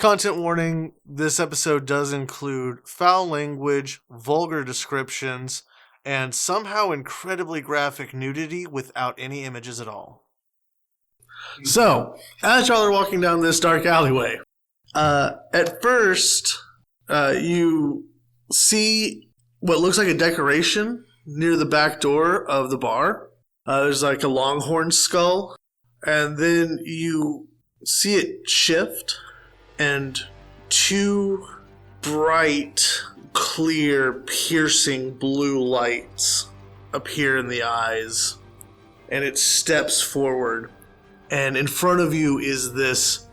Content warning, this episode does include foul language, vulgar descriptions, and somehow incredibly graphic nudity without any images at all. So, as y'all are walking down this dark alleyway, at first, you see what looks like a decoration near the back door of the bar. There's like a longhorn skull, and then you see it shift, and two bright, clear, piercing blue lights appear in the eyes, and it steps forward, and in front of you is this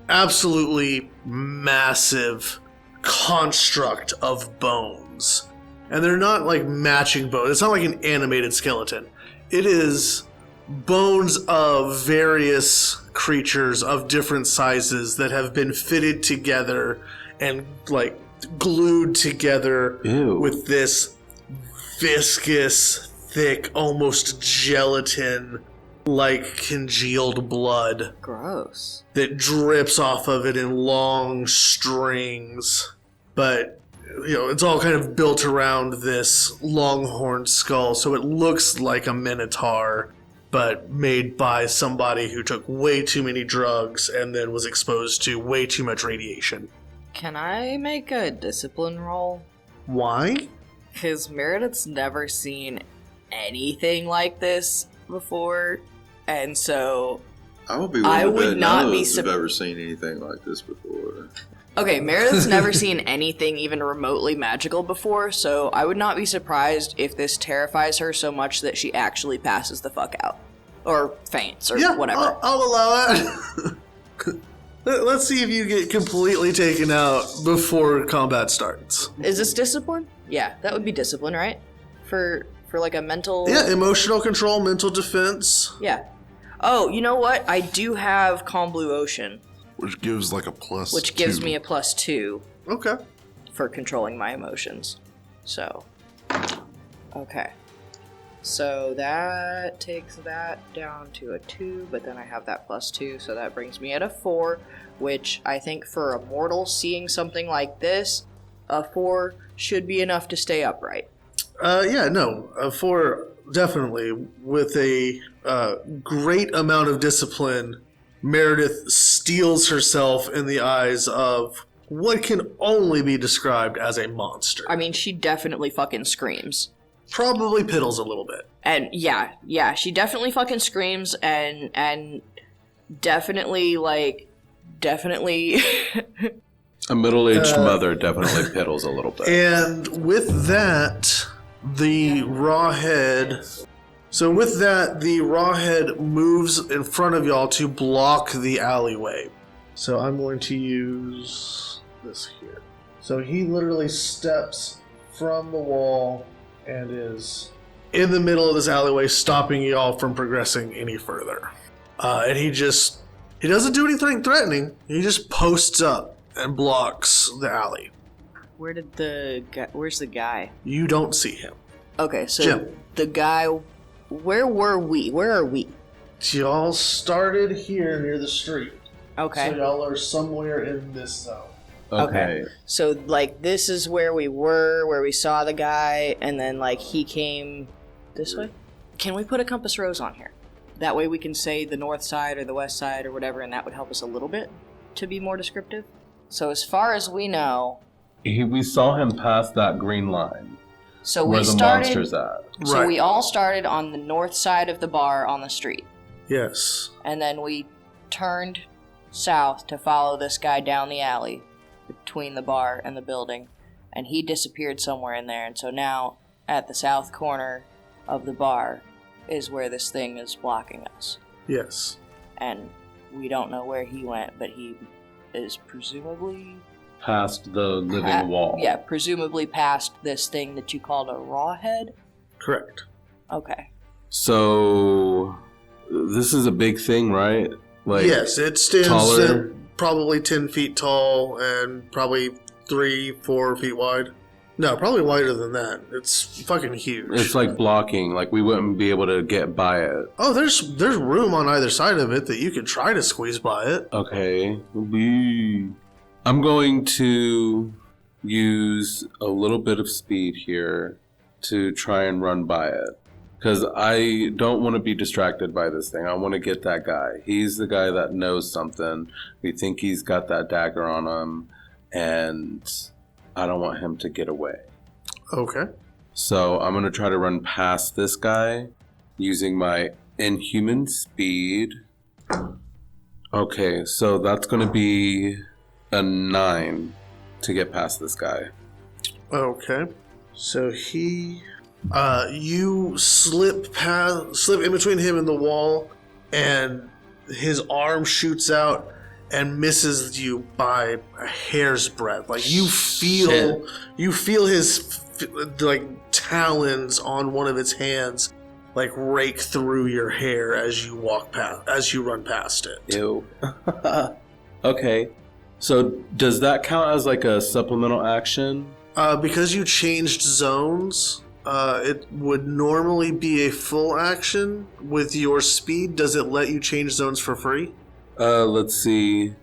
absolutely massive construct of bones. And they're not like matching bones. It's not like an animated skeleton. It is bones of various creatures of different sizes that have been fitted together and like glued together with this viscous, thick, almost gelatin like congealed blood. Gross. That drips off of it in long strings. But, you know, it's all kind of built around this longhorn skull, so it looks like a minotaur, but made by somebody who took way too many drugs and then was exposed to way too much radiation. Can I make a discipline roll? Why? Because Meredith's never seen anything like this before, and so I would be I willing to would bet not none be of us have ever seen anything like this before. Okay, Meredith's never seen anything even remotely magical before, so I would not be surprised if this terrifies her so much that she actually passes the fuck out. Or faints, or whatever. I'll allow it. Let's see if you get completely taken out before combat starts. Is this discipline? Yeah, that would be discipline, right? For like a mental... Yeah, emotional control, mental defense. Yeah. Oh, you know what? I do have Calm Blue Ocean. Which gives like a plus Which gives 2. me a +2. Okay. For controlling my emotions. So. Okay. So that takes that down to a 2, but then I have that +2, so that brings me at a 4, which I think for a mortal seeing something like this, a 4 should be enough to stay upright. A 4 definitely. With a great amount of discipline, Meredith steels herself in the eyes of what can only be described as a monster. I mean, she definitely fucking screams. Probably piddles a little bit. And yeah, she definitely fucking screams and definitely A middle-aged mother definitely piddles a little bit. And with that, the Rawhead... So with that, the Rawhead moves in front of y'all to block the alleyway. So I'm going to use this here. So he literally steps from the wall and is in the middle of this alleyway, stopping y'all from progressing any further. And he doesn't do anything threatening. He just posts up and blocks the alley. Where's the guy? You don't see him. Okay, so Jim. The guy... Where were we? Where are we? Y'all started here near the street. Okay. So y'all are somewhere in this zone. Okay. So, like, this is where we were, where we saw the guy, and then, like, he came this way? Can we put a compass rose on here? That way we can say the north side or the west side or whatever, and that would help us a little bit to be more descriptive. So as far as we know... We saw him pass that green line. So where we the started, monster's at. So Right. we all started on the north side of the bar on the street. Yes. And then we turned south to follow this guy down the alley between the bar and the building. And he disappeared somewhere in there. And so now, at the south corner of the bar, is where this thing is blocking us. Yes. And we don't know where he went, but he is presumably... Past the living wall. Yeah, presumably past this thing that you called a Rawhead? Correct. Okay. So, this is a big thing, right? Like, yes, it stands taller? at probably 10 feet tall and probably 3-4 feet wide. No, probably wider than that. It's fucking huge. It's like blocking. Like, we wouldn't be able to get by it. Oh, there's room on either side of it that you could try to squeeze by it. Okay. I'm going to use a little bit of speed here to try and run by it. Because I don't want to be distracted by this thing. I want to get that guy. He's the guy that knows something. We think he's got that dagger on him. And I don't want him to get away. Okay. So I'm going to try to run past this guy using my inhuman speed. Okay, so that's going to be a 9 to get past this guy. Okay. So you slip in between him and the wall, and his arm shoots out and misses you by a hair's breadth. Like you feel his like talons on one of its hands like rake through your hair as you run past it. Ew. Okay. So does that count as like a supplemental action? Because you changed zones, it would normally be a full action. With your speed, does it let you change zones for free? Let's see.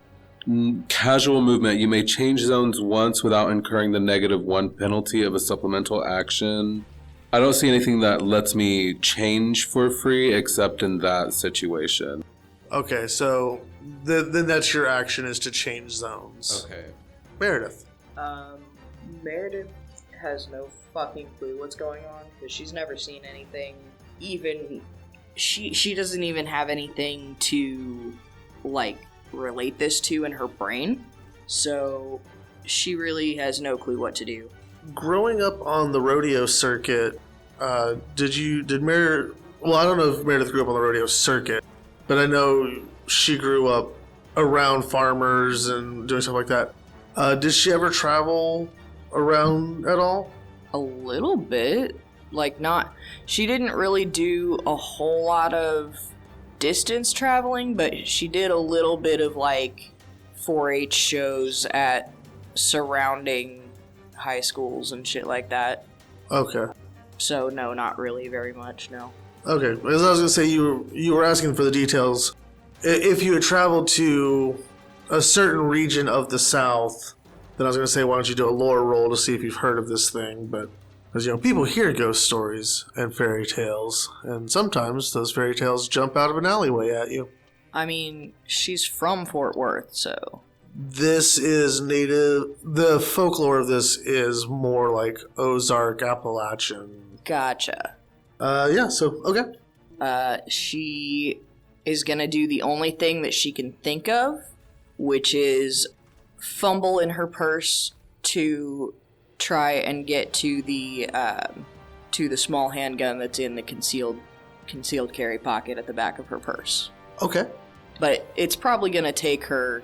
Casual movement. You may change zones once without incurring the -1 penalty of a supplemental action. I don't see anything that lets me change for free except in that situation. Okay, so then that's your action, is to change zones. Okay. Meredith. Meredith has no fucking clue what's going on because she's never seen anything. Even she doesn't even have anything to like relate this to in her brain. So she really has no clue what to do. Growing up on the rodeo circuit, did Meredith? Well, I don't know if Meredith grew up on the rodeo circuit, but I know she grew up around farmers and doing stuff like that. Did she ever travel around at all? A little bit. Like, not... She didn't really do a whole lot of distance traveling, but she did a little bit of, like, 4-H shows at surrounding high schools and shit like that. Okay. So, no, not really very much, no. Okay, as I was going to say, you were asking for the details. If you had traveled to a certain region of the South, then I was going to say, why don't you do a lore roll to see if you've heard of this thing? But, because, people hear ghost stories and fairy tales, and sometimes those fairy tales jump out of an alleyway at you. I mean, she's from Fort Worth, so... This is native... The folklore of this is more like Ozark, Appalachian. Gotcha. Yeah, so, okay. She is gonna do the only thing that she can think of, which is fumble in her purse to try and get to the small handgun that's in the concealed carry pocket at the back of her purse. Okay. But it's probably gonna take her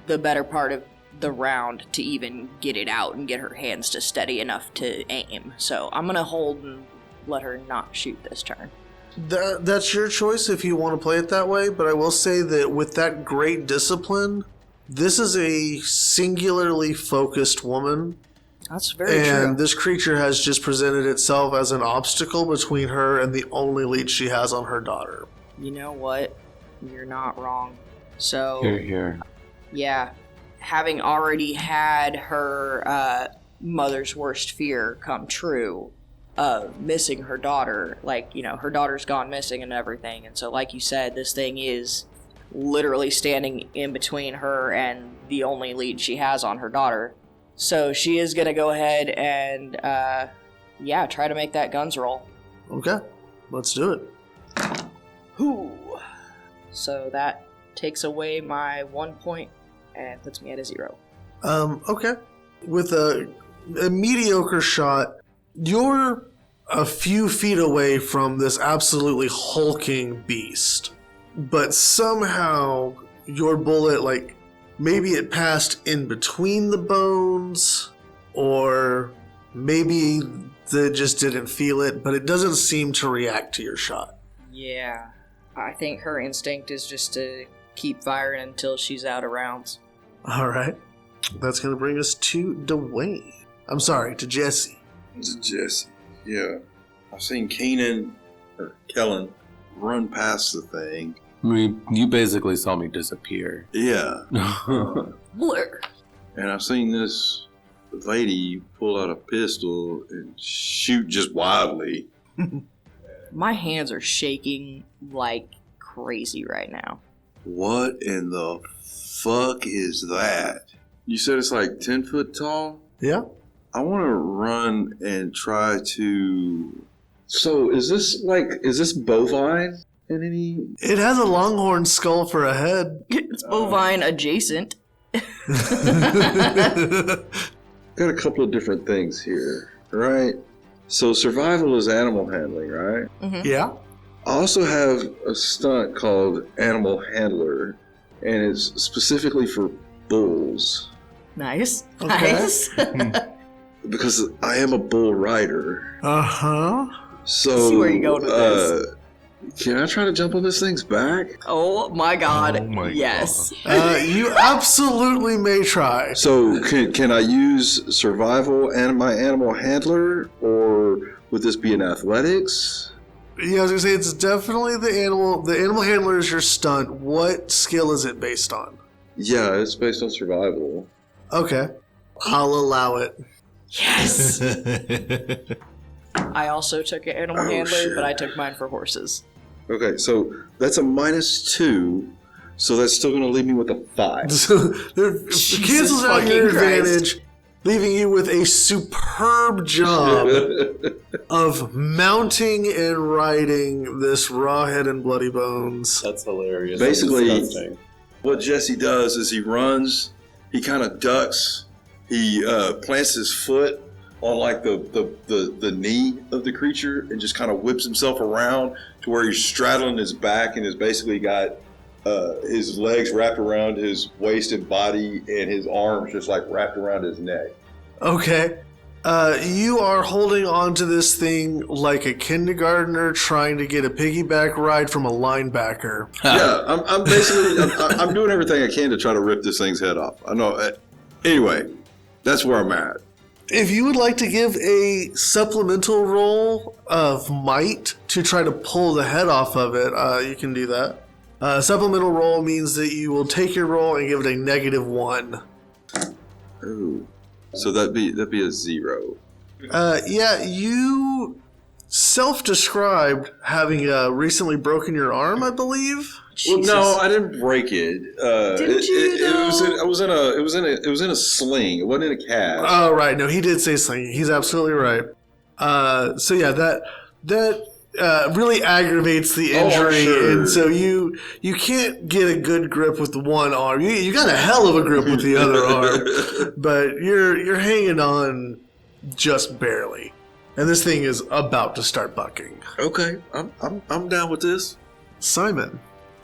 the better part of the round to even get it out and get her hands to steady enough to aim. So I'm gonna hold and let her not shoot this turn. That's your choice if you want to play it that way, but I will say that with that great discipline, this is a singularly focused woman. That's very true. And this creature has just presented itself as an obstacle between her and the only lead she has on her daughter. You know what? You're not wrong. So, Here. yeah, having already had her mother's worst fear come true of missing her daughter, like, her daughter's gone missing and everything, and so like you said, this thing is literally standing in between her and the only lead she has on her daughter. So she is gonna go ahead and try to make that guns roll. Okay, let's do it. Whoo! So that takes away my 1 point and puts me at a 0. Okay. With a mediocre shot, you're a few feet away from this absolutely hulking beast. But somehow your bullet, maybe it passed in between the bones, or maybe they just didn't feel it, but it doesn't seem to react to your shot. Yeah, I think her instinct is just to keep firing until she's out of rounds. All right. That's going to bring us to Dewayne. I'm sorry, to Jesse. To Jesse. Yeah. I've seen Kellen run past the thing. You basically saw me disappear. Yeah. Blur. And I've seen this lady pull out a pistol and shoot just wildly. My hands are shaking like crazy right now. What in the fuck is that? You said it's like 10 foot tall? Yeah. I want to run and try to... So is this bovine in any... It has a longhorn skull for a head. It's bovine adjacent. Got a couple of different things here, right? So survival is animal handling, right? Mm-hmm. Yeah. I also have a stunt called Animal Handler, and it's specifically for bulls. Nice. Okay. Nice. Because I am a bull rider. Uh-huh. So, See where you're going with this. Can I try to jump on this thing's back? Oh my god. Oh my yes. You absolutely may try. So, can I use survival and my animal handler, or would this be in athletics? Yeah, I was gonna say it's definitely the animal. The animal handler is your stunt. What skill is it based on? Yeah, it's based on survival. Okay, I'll allow it. Yes. I also took an animal handler, shit. but I took mine for horses. Okay, so that's a -2, so that's still going to leave me with a 5. So it Jesus cancels out fucking your Christ. advantage, leaving you with a superb job of mounting and riding this Rawhead and Bloody Bones. That's hilarious. Basically- That's disgusting. What Jesse does is he runs, he kind of ducks, he plants his foot on like the knee of the creature and just kind of whips himself around to where he's straddling his back and has basically got his legs wrapped around his waist and body and his arms just like wrapped around his neck. Okay. You are holding on to this thing like a kindergartner trying to get a piggyback ride from a linebacker. Yeah, I'm basically I'm doing everything I can to try to rip this thing's head off. I know. Anyway, that's where I'm at. If you would like to give a supplemental roll of might to try to pull the head off of it, you can do that. Supplemental roll means that you will take your roll and give it a -1. Ooh. So that'd be a 0. Yeah, you self-described having recently broken your arm, I believe. Well, Jesus. no, I didn't break it. Didn't you, It was in a sling. It wasn't in a cast. Oh, right. No, he did say sling. He's absolutely right. So yeah, that really aggravates the injury, sure. and so you can't get a good grip with the one arm. You got a hell of a grip with the other arm, but you're hanging on just barely, and this thing is about to start bucking. Okay, I'm down with this. Simon,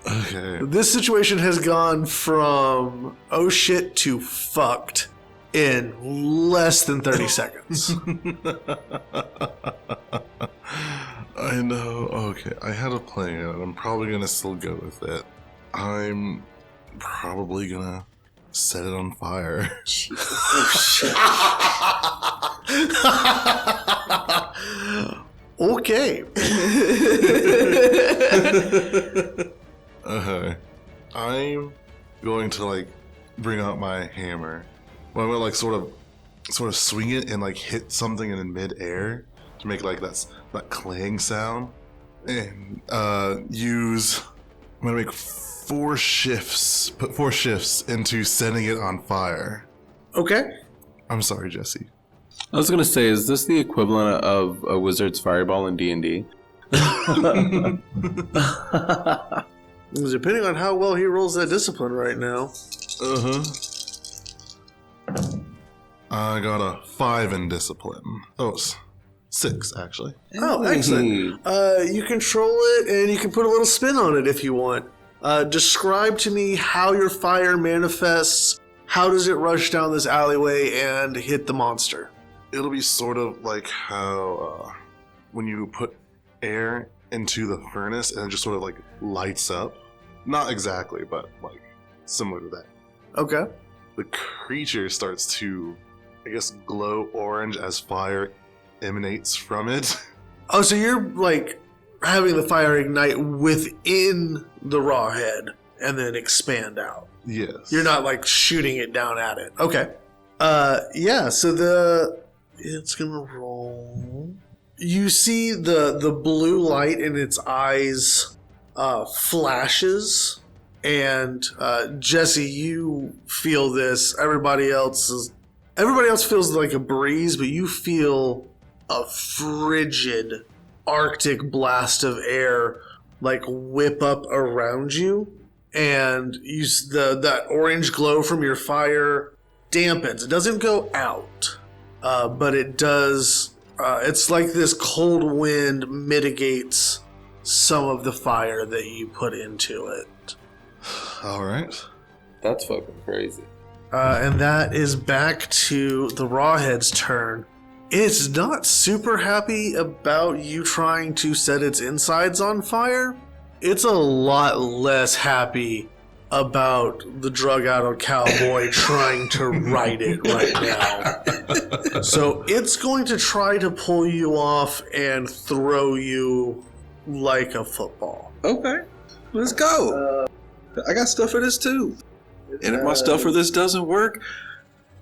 Okay. this situation has gone from oh shit to fucked in less than 30 seconds. I know. Okay, I had a plan, and I'm probably gonna still go with it. I'm probably gonna set it on fire. Okay. Okay. I'm going to bring out my hammer. Well, I'm gonna sort of swing it and hit something in midair to make that clang sound, and I'm gonna make 4 shifts. Put 4 shifts into setting it on fire. Okay. I'm sorry, Jesse. I was gonna say, is this the equivalent of a wizard's fireball in D&D? Depending on how well he rolls that discipline right now. Uh-huh. I got a 5 in discipline. Oh, 6 actually. Oh, excellent. You control it, and you can put a little spin on it if you want. Describe to me how your fire manifests. How does it rush down this alleyway and hit the monster? It'll be sort of like how when you put air into the furnace and it just sort of lights up. Not exactly, but similar to that. Okay. The creature starts to, I guess, glow orange as fire emanates from it. Oh, so you're having the fire ignite within the Rawhead and then expand out. Yes. You're not like shooting it down at it. Okay. Yeah, so it's gonna roll. You see the blue light in its eyes flashes, and Jesse, you feel this. Everybody else feels like a breeze, but you feel a frigid Arctic blast of air like whip up around you, and that orange glow from your fire dampens. It doesn't go out, but it does. It's like this cold wind mitigates some of the fire that you put into it. All right. That's fucking crazy. And that is back to the Rawhead's turn. It's not super happy about you trying to set its insides on fire. It's a lot less happy about the drug-addled cowboy trying to ride it right now. So it's going to try to pull you off and throw you like a football. Okay, let's go. I got stuff for this too. And if my stuff for this doesn't work,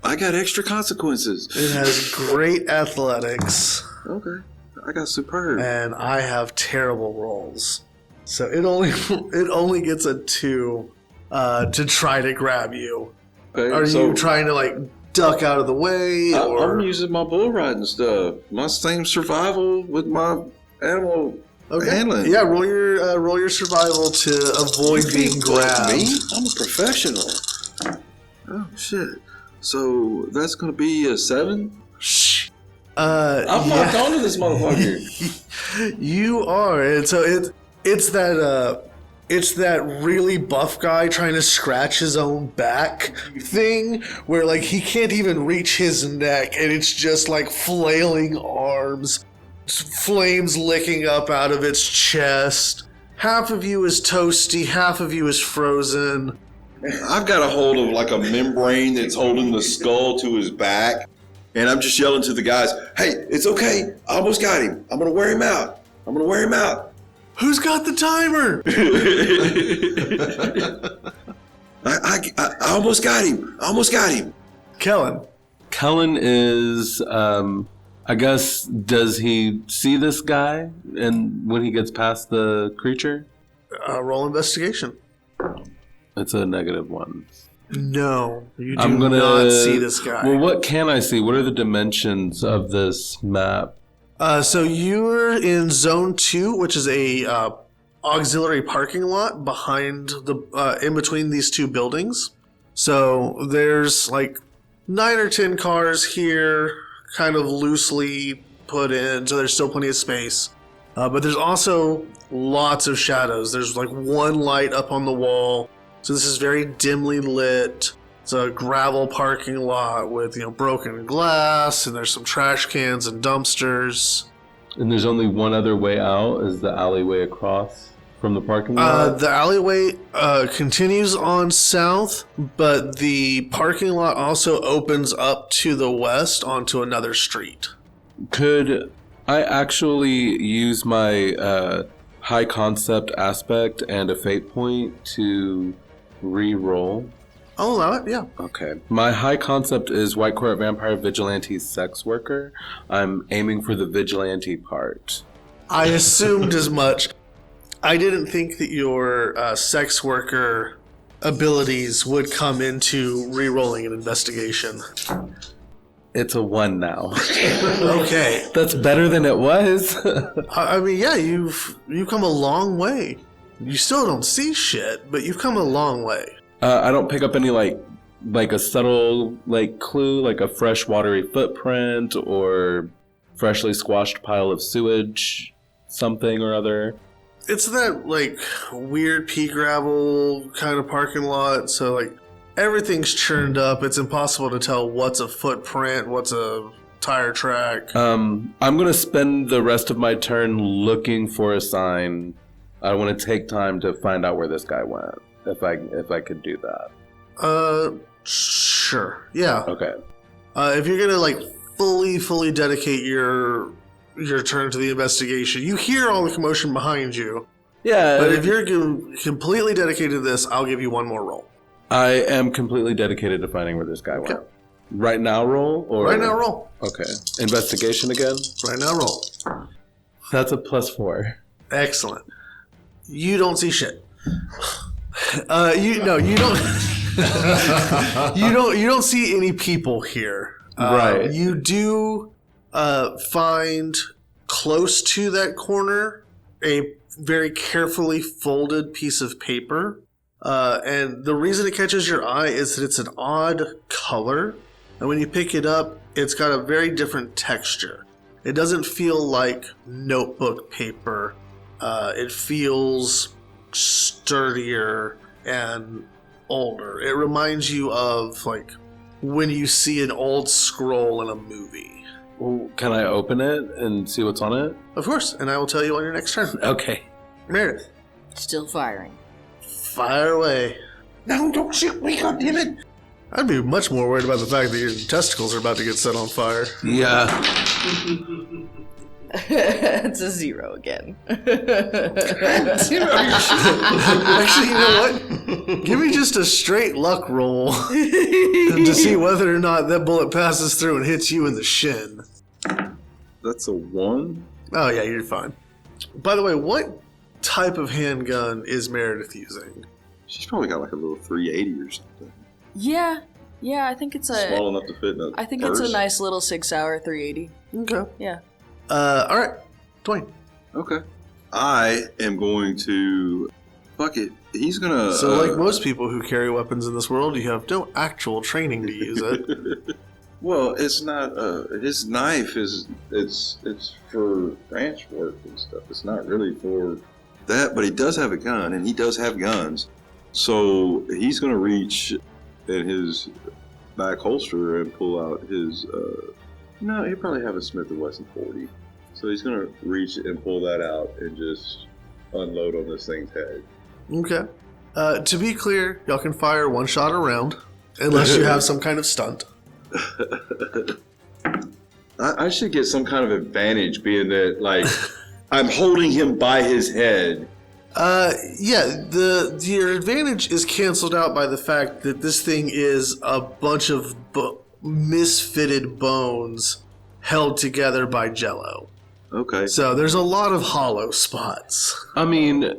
I got extra consequences. It has great athletics. Okay, I got superb. And I have terrible rolls. So it only gets a 2 to try to grab you. Okay, Are you trying to like duck out of the way? Or? I'm using my bull riding stuff. My same survival with my animal handling. Yeah, roll your survival to avoid being grabbed. Me? I'm a professional. Oh shit. So that's gonna be a 7? Shh. I'm locked onto this motherfucker. You are, and so it's that really buff guy trying to scratch his own back thing where like he can't even reach his neck, and it's just like flailing arms, flames licking up out of its chest. Half of you is toasty, half of you is frozen. I've got a hold of like a membrane that's holding the skull to his back, and I'm just yelling to the guys, "Hey, it's okay. I almost got him. I'm gonna wear him out. Who's got the timer? I almost got him. Kellen is, I guess, does he see this guy and when he gets past the creature? Roll investigation. It's a -1. No, you do not see this guy. Well, what can I see? What are the dimensions of this map? So you're in Zone 2, which is a auxiliary parking lot behind in between these two buildings. So there's like 9 or 10 cars here, kind of loosely put in, so there's still plenty of space. But there's also lots of shadows. There's like one light up on the wall. So this is very dimly lit. It's a gravel parking lot with, broken glass, and there's some trash cans and dumpsters. And there's only one other way out, is the alleyway across from the parking lot? The alleyway continues on south, but the parking lot also opens up to the west onto another street. Could I actually use my high concept aspect and a fate point to re-roll? I'll allow it, yeah. Okay. My high concept is White Court Vampire Vigilante Sex Worker. I'm aiming for the vigilante part. I assumed as much. I didn't think that your sex worker abilities would come into re-rolling an investigation. It's a 1 now. Okay. That's better than it was. I mean, yeah, you've come a long way. You still don't see shit, but you've come a long way. I don't pick up any like a subtle clue, like a fresh watery footprint or freshly squashed pile of sewage, something or other. It's that weird pea gravel kind of parking lot, so everything's churned up. It's impossible to tell what's a footprint, what's a tire track. I'm gonna spend the rest of my turn looking for a sign. I want to take time to find out where this guy went, if I could do that. Sure. Yeah. Okay. If you're gonna fully dedicate your turn to the investigation, you hear all the commotion behind you. Yeah. But if you're completely dedicated to this, I'll give you one more roll. I am completely dedicated to finding where this guy went. Right now roll? Or Right now roll. Okay. Investigation again? Right now roll. That's a +4. Excellent. You don't see shit. You don't. you don't see any people here. Right. You do find close to that corner a very carefully folded piece of paper. And the reason it catches your eye is that it's an odd color. And when you pick it up, it's got a very different texture. It doesn't feel like notebook paper. It feels sturdier and older. It reminds you of like when you see an old scroll in a movie. Well, can I open it and see what's on it? Of course, and I will tell you on your next turn. Okay. Meredith, Still firing. fire away. No, don't shoot me, goddammit! I'd be much more worried about the fact that your testicles are about to get set on fire. Yeah. It's a 0 again. Actually, you know what? Give me just a straight luck roll to see whether or not that bullet passes through and hits you in the shin. That's a 1? Oh, yeah, you're fine. By the way, what type of handgun is Meredith using? She's probably got like a little 380 or something. Yeah, I think it's a. Small enough to fit in a I think purse. it's a nice little 6-hour 380. Okay. Yeah. All right. Dwayne. Okay. I am going to... Fuck it. He's gonna... So, like most people who carry weapons in this world, you have no actual training to use it. Well, it's not... his knife is... It's for ranch work and stuff. It's not really for that, but he does have a gun, and he does have guns. So, he's gonna reach in his back holster and pull out his... no, he'll probably have a Smith & Wesson 40. So he's gonna reach and pull that out and just unload on this thing's head. Okay. To be clear, y'all can fire one shot a round, unless you have some kind of stunt. I should get some kind of advantage, being that like I'm holding him by his head. Yeah, your advantage is canceled out by the fact that this thing is a bunch of misfitted bones held together by Jello. Okay. So there's a lot of hollow spots. I mean,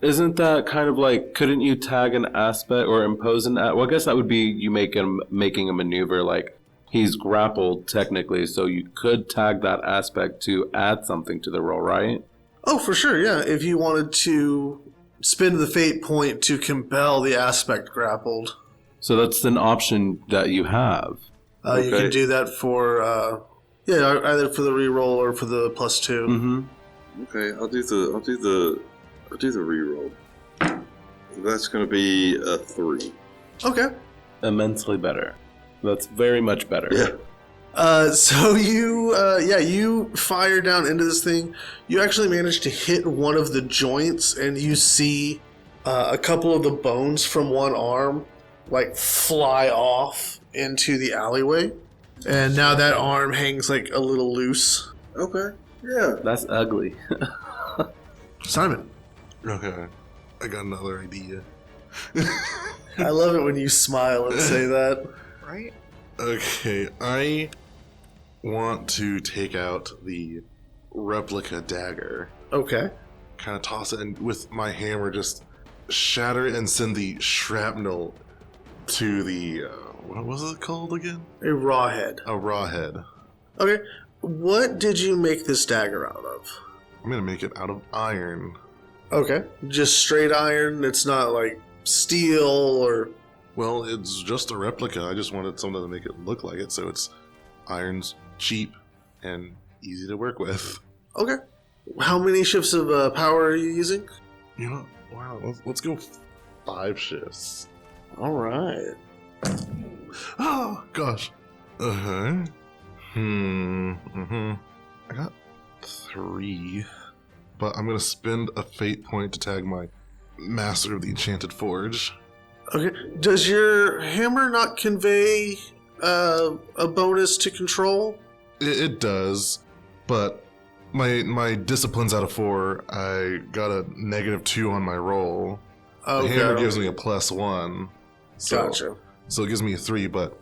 isn't that kind of like, couldn't you tag an aspect or impose an well, I guess that would be you making a maneuver like he's grappled technically, so you could tag that aspect to add something to the roll, right? Oh, for sure, yeah. If you wanted to spend the fate point to compel the aspect grappled. So that's an option that you have. You can do that for either for the reroll or for the +2. Mm-hmm. Okay, I'll do the reroll. That's gonna be a 3. Okay. Immensely better. That's very much better. Yeah. So you fire down into this thing. You actually manage to hit one of the joints, and you see a couple of the bones from one arm like fly off into the alleyway. And now that arm hangs like a little loose. Okay. Yeah. That's ugly. Simon. Okay, I got another idea. I love it when you smile and say that. Right? Okay, I want to take out the replica dagger, Okay. kind of toss it, and with my hammer just shatter it and send the shrapnel to the, what was it called again? A rawhead. A rawhead. Okay. What did you make this dagger out of? I'm gonna make it out of iron. Okay. Just straight iron? It's not like steel or... Well, it's just a replica. I just wanted something to make it look like it, so it's iron's cheap and easy to work with. Okay. How many shifts of power are you using? You know, wow, let's go 5 shifts. All right. Oh, gosh. Uh-huh. I got 3, but I'm going to spend a fate point to tag my Master of the Enchanted Forge. Okay. Does your hammer not convey a bonus to control? It does, but my discipline's out of 4. I got a -2 on my roll. Okay. The hammer gives me a +1. So, Gotcha. So it gives me a 3, but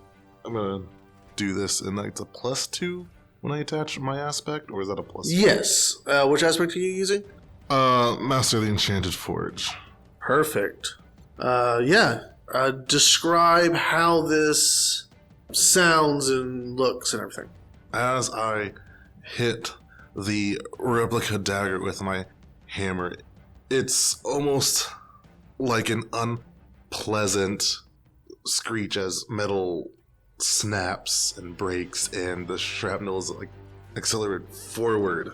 I'm gonna do this, and it's a +2 when I attach my aspect, or is that a +2? Yes. Which aspect are you using? Master of the Enchanted Forge. Perfect. Yeah. Describe how this sounds and looks and everything. As I hit the replica dagger with my hammer, it's almost like an unpleasant screech as metal snaps and breaks, and the shrapnel is like accelerated forward.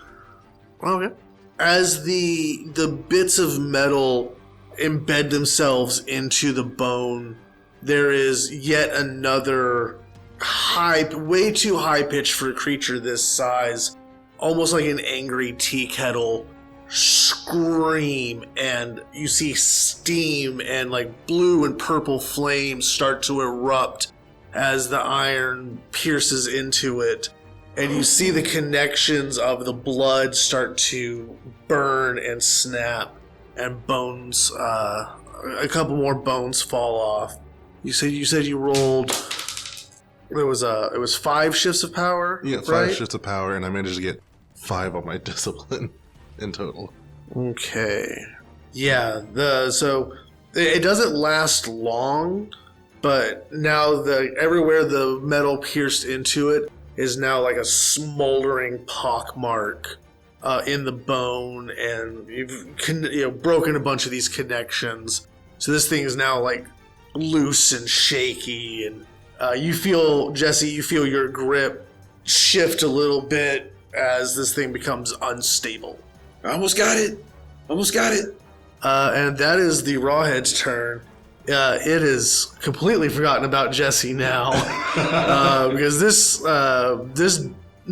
Okay. As the bits of metal embed themselves into the bone, there is yet another way too high pitched for a creature this size, almost like an angry tea kettle, scream, and you see steam and like blue and purple flames start to erupt as the iron pierces into it, and you see the connections of the blood start to burn and snap, and bones, a couple more bones fall off. You said you rolled. It was 5 shifts of power. Yeah, 5 right? shifts of power, and I managed to get 5 on my discipline in total. Okay. Yeah. So it doesn't last long, but now everywhere the metal pierced into it is now like a smoldering pockmark in the bone, and you've broken a bunch of these connections. So this thing is now like loose and shaky, and you feel, Jesse, your grip shift a little bit as this thing becomes unstable. I almost got it. And that is the Rawhead's turn. It has completely forgotten about Jesse now, because this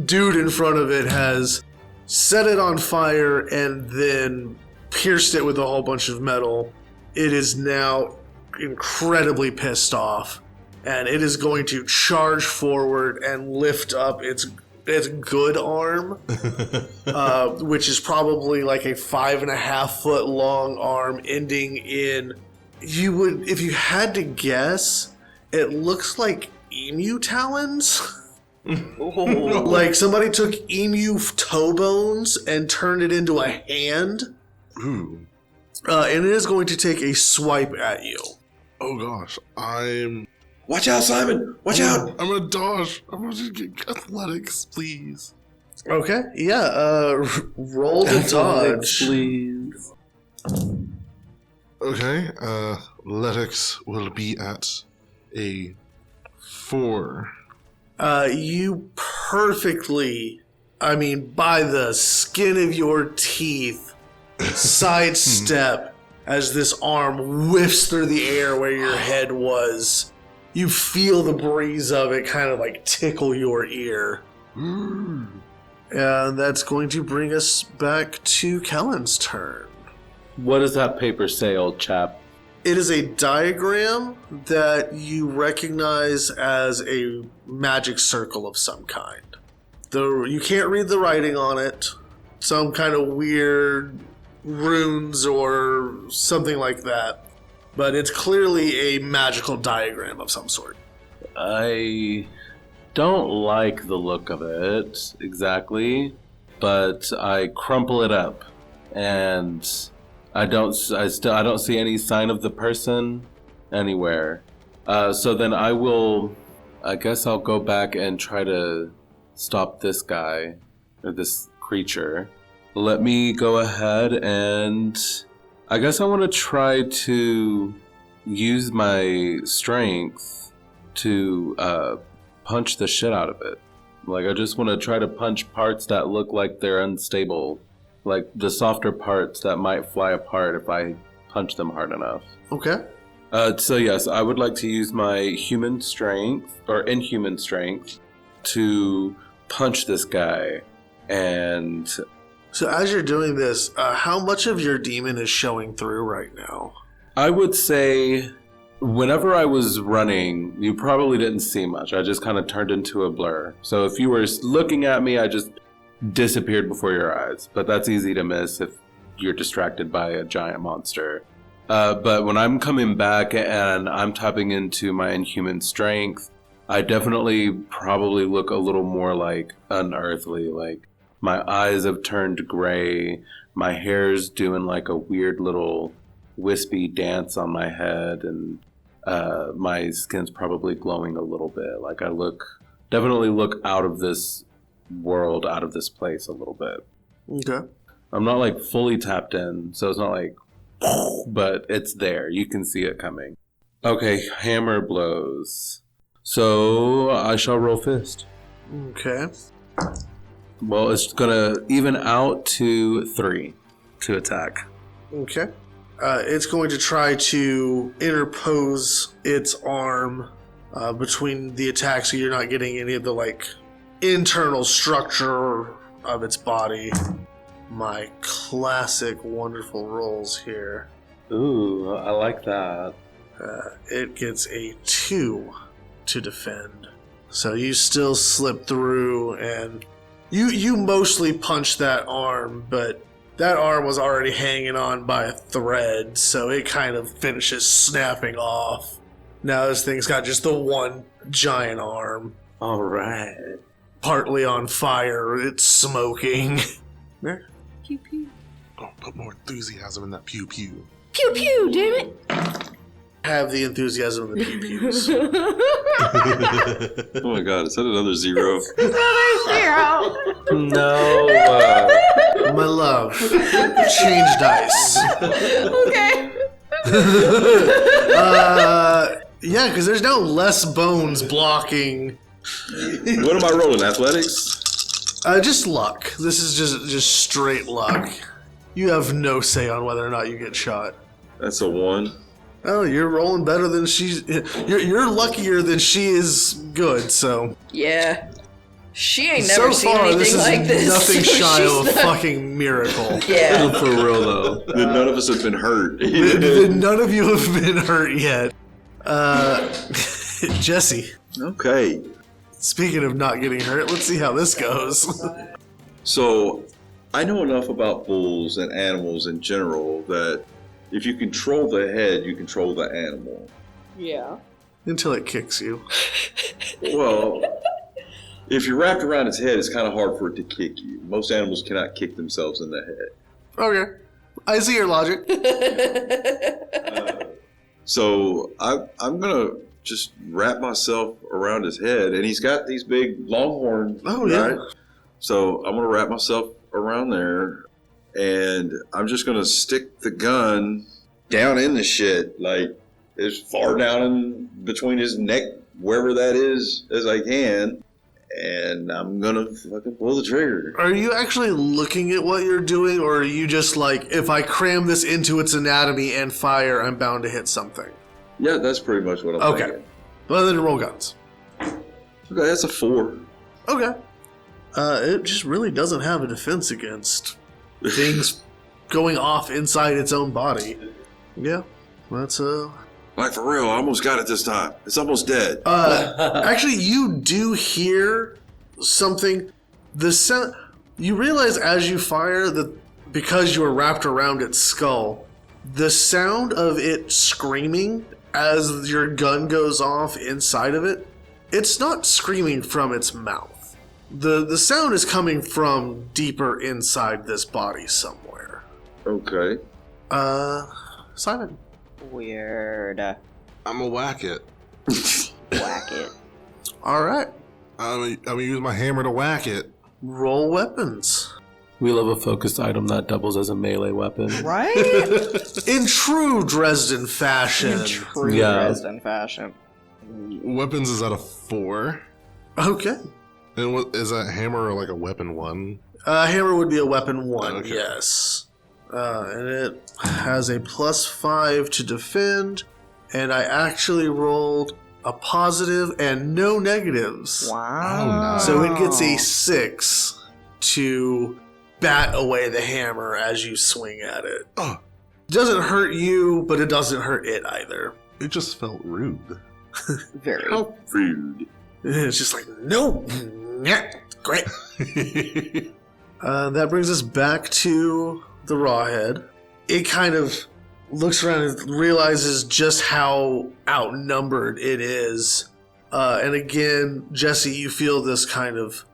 dude in front of it has set it on fire and then pierced it with a whole bunch of metal. It is now incredibly pissed off, and it is going to charge forward and lift up its good arm, which is probably like a 5.5 foot long arm, ending in, if you had to guess, it looks like emu talons. Like somebody took emu toe bones and turned it into a hand. Ooh. And it is going to take a swipe at you. Oh gosh, Watch out, Simon! Watch out! I'm gonna dodge. I'm gonna get athletics, please. Okay, yeah, roll to dodge. Please. Okay, athletics will be at a 4. You perfectly, by the skin of your teeth, sidestep as this arm whiffs through the air where your head was. You feel the breeze of it kind of like tickle your ear. And that's going to bring us back to Kellen's turn. What does that paper say, old chap? It is a diagram that you recognize as a magic circle of some kind. You can't read the writing on it. Some kind of weird runes or something like that. But it's clearly a magical diagram of some sort. I don't like the look of it exactly, but I crumple it up, and I don't see any sign of the person anywhere. So then I guess I'll go back and try to stop this guy or this creature. Let me go ahead, and I guess I want to try to use my strength to punch the shit out of it. Like, I just want to try to punch parts that look like they're unstable. Like the softer parts that might fly apart if I punch them hard enough. Okay. So yes, I would like to use my human strength, or inhuman strength, to punch this guy. And so as you're doing this, how much of your demon is showing through right now? I would say whenever I was running, you probably didn't see much. I just kind of turned into a blur. So if you were looking at me, I just disappeared before your eyes. But that's easy to miss if you're distracted by a giant monster. But when I'm coming back and I'm tapping into my inhuman strength, I definitely probably look a little more like unearthly. Like my eyes have turned gray. My hair's doing like a weird little wispy dance on my head, and my skin's probably glowing a little bit. Like I definitely look out of this world, out of this place a little bit. Okay. I'm not like fully tapped in, so it's not like, but it's there. You can see it coming. Okay, hammer blows. So I shall roll fist. Okay. Well, it's gonna even out to 3 to attack. Okay. It's going to try to interpose its arm between the attack, so you're not getting any of the like internal structure of its body. My classic wonderful rolls here. Ooh, I like that. It gets a 2 to defend. So you still slip through, and you mostly punch that arm, but that arm was already hanging on by a thread, so it kind of finishes snapping off. Now this thing's got just the one giant arm. All right. Partly on fire, it's smoking. There. Pew pew. Oh, put more enthusiasm in that pew pew. Pew pew, damn it! Have the enthusiasm of the pew-pews. Oh my god, is that another 0? No. My love, change dice. Okay. Yeah, because there's no less bones blocking. What am I rolling? Athletics? Just luck. This is just straight luck. You have no say on whether or not you get shot. That's a 1. Oh, you're rolling better than she's. You're luckier than she is good. So Yeah. She ain't never so seen far, anything this is like this. nothing so shy she's of a not- fucking miracle. Yeah. For real though. Then none of us have been hurt. None of you have been hurt yet. Jesse. Okay. Speaking of not getting hurt, let's see how this goes. So, I know enough about bulls and animals in general that if you control the head, you control the animal. Yeah. Until it kicks you. Well, if you're wrapped around its head, it's kind of hard for it to kick you. Most animals cannot kick themselves in the head. Okay. I see your logic. So I'm gonna just wrap myself around his head, and he's got these big longhorn. Oh, yeah. right? So I'm gonna wrap myself around there, and I'm just gonna stick the gun down in the shit, like as far down in between his neck, wherever that is, as I can, and I'm gonna fucking pull the trigger. Are you actually looking at what you're doing, or are you just like, if I cram this into its anatomy and fire, I'm bound to hit something? Yeah, that's pretty much what I'm Okay. thinking. Well, then roll guns. Okay, that's a 4. Okay. It just really doesn't have a defense against things going off inside its own body. Yeah, that's Like, for real, I almost got it this time. It's almost dead. actually, you do hear something. You realize as you fire that because you are wrapped around its skull, the sound of it screaming as your gun goes off inside of it, it's not screaming from its mouth. The sound is coming from deeper inside this body somewhere. Okay. Simon. Weird. I'm gonna whack it. Whack it. All right. I'm gonna use my hammer to whack it. Roll weapons. We love a focused item that doubles as a melee weapon. Right? In true Dresden fashion. In true Yeah. Dresden fashion. Weapons is at a 4. Okay. And what is that hammer like a weapon 1? Hammer would be a weapon 1, Okay. yes. And it has a +5 to defend, and I actually rolled a positive and no negatives. Wow. Oh, nice. So it gets a 6 to bat away the hammer as you swing at it. Oh, Doesn't hurt you, but it doesn't hurt it either. it just felt rude. Very. How rude. It's just like, no! Yeah, great. That brings us back to the Rawhead. It kind of looks around and realizes just how outnumbered it is. And again, Jesse, you feel this kind of